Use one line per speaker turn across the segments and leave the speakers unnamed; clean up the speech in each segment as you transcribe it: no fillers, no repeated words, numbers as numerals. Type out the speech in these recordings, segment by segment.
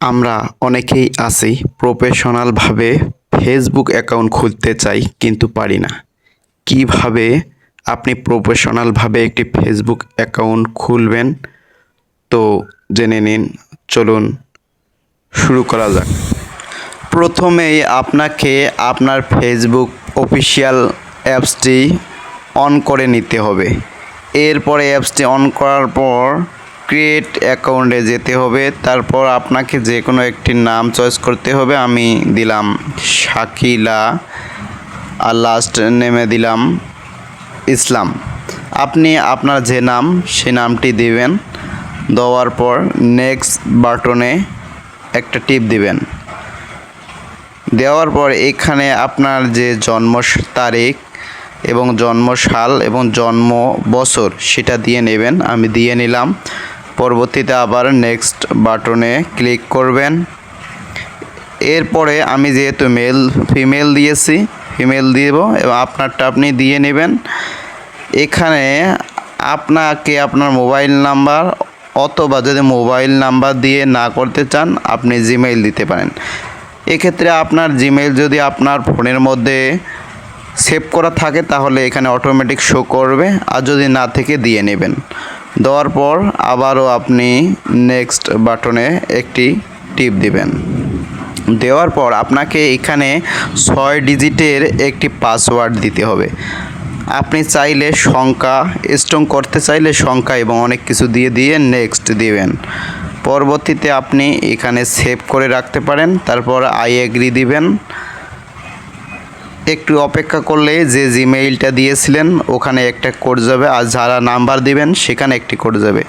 আমরা অনেকেই আছি প্রফেশনালভাবে ফেসবুক অ্যাকাউন্ট খুলতে চাই কিন্তু পারি না। কিভাবে আপনি প্রফেশনালভাবে একটি ফেসবুক অ্যাকাউন্ট খুলবেন তো জেনে নিন। চলুন শুরু করা যাক। প্রথমেই আপনাকে আপনার ফেসবুক অফিসিয়াল অ্যাপসটি অন করে নিতে হবে। এরপরে অ্যাপসটি অন করার পর ক্রিয়েট অ্যাকাউন্টে যেতে হবে। তারপর আপনাকে যে কোনো একটি নাম চয়েস করতে হবে। আমি দিলাম শাকিলা আর লাস্ট নেমে দিলাম ইসলাম। আপনি আপনার যে নাম সে নামটি দিবেন। দেওয়ার পর নেক্সট বাটনে একটা টিপ দিবেন। দেওয়ার পর এখানে আপনার যে জন্ম তারিখ এবং জন্ম সাল এবং জন্ম বছর সেটা দিয়ে নেবেন। আমি দিয়ে নিলাম। পরবর্তীতে আবার নেক্সট বাটনে ক্লিক করবেন। এরপরে আমি যেহেতু ফিমেল দিয়েছি, ফিমেল দিব এবং আপনারটা আপনি দিয়ে নেবেন। এখানে আপনাকে আপনার মোবাইল নাম্বার অথবা যদি মোবাইল নাম্বার দিয়ে না করতে চান আপনি জিমেইল দিতে পারেন। এক্ষেত্রে আপনার জিমেইল যদি আপনার ফোনের মধ্যে সেভ করা থাকে তাহলে এখানে অটোমেটিক শো করবে, আর যদি না থেকে দিয়ে নেবেন। দেওয়ার পর আবারও আপনি নেক্সট বাটনে একটি টিপ দিবেন। দেওয়ার পর আপনাকে এখানে 6 ডিজিটের একটি পাসওয়ার্ড দিতে হবে। আপনি চাইলে সংখ্যা স্ট্রং করতে চাইলে সংখ্যা এবং অনেক কিছু দিয়ে নেক্সট দিবেন। পরবর্তীতে আপনি এখানে সেভ করে রাখতে পারেন। তারপর আই এগ্রি দিবেন। একটু অপেক্ষা করলে যে জিমেইলটা দিয়েছিলেন ওখানে একটা কোড যাবে, আর যারা নাম্বার দিবেন সেখানে একটি কোড যাবে।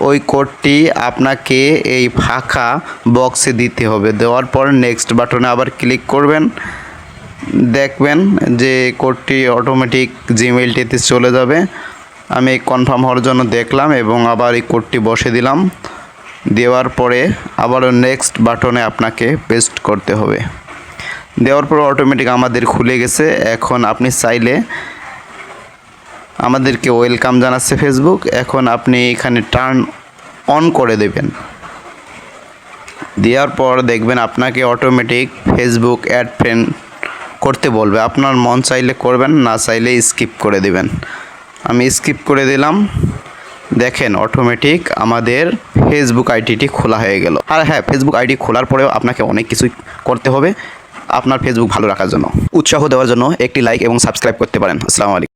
ওই কোডটি আপনাকে এই ফাঁকা বক্সে দিতে হবে। দেওয়ার পর নেক্সট বাটনে আবার ক্লিক করবেন। দেখবেন যে কোডটি অটোমেটিক জিমেইলটিতে চলে যাবে। আমি কনফার্ম হওয়ার জন্য দেখলাম এবং আবার এই কোডটি বসে দিলাম। দেওয়ার পরে আবারও নেক্সট বাটনে আপনাকে পেস্ট করতে হবে। দেওয়ার পর অটোমেটিক আমাদের খুলে গেছে। এখন আপনি চাইলে আমাদেরকে ওয়েলকাম জানাচ্ছে ফেসবুক। এখন আপনি এখানে টার্ন অন করে দেবেন। দেওয়ার পর দেখবেন আপনাকে অটোমেটিক ফেসবুক অ্যাড ফ্রেন্ড করতে বলবে। আপনার মন চাইলে করবেন, না চাইলে স্কিপ করে দিবেন। আমি স্কিপ করে দিলাম। দেখেন অটোমেটিক আমাদের ফেসবুক আইডিটি খোলা হয়ে গেল। আর হ্যাঁ, ফেসবুক আইডি খোলার পরেও আপনাকে অনেক কিছুই করতে হবে আপনার ফেসবুক ভালো রাখার জন্য। উৎসাহ দেওয়ার জন্য একটি লাইক এবং সাবস্ক্রাইব করতে পারেন। আসসালামু আলাইকুম।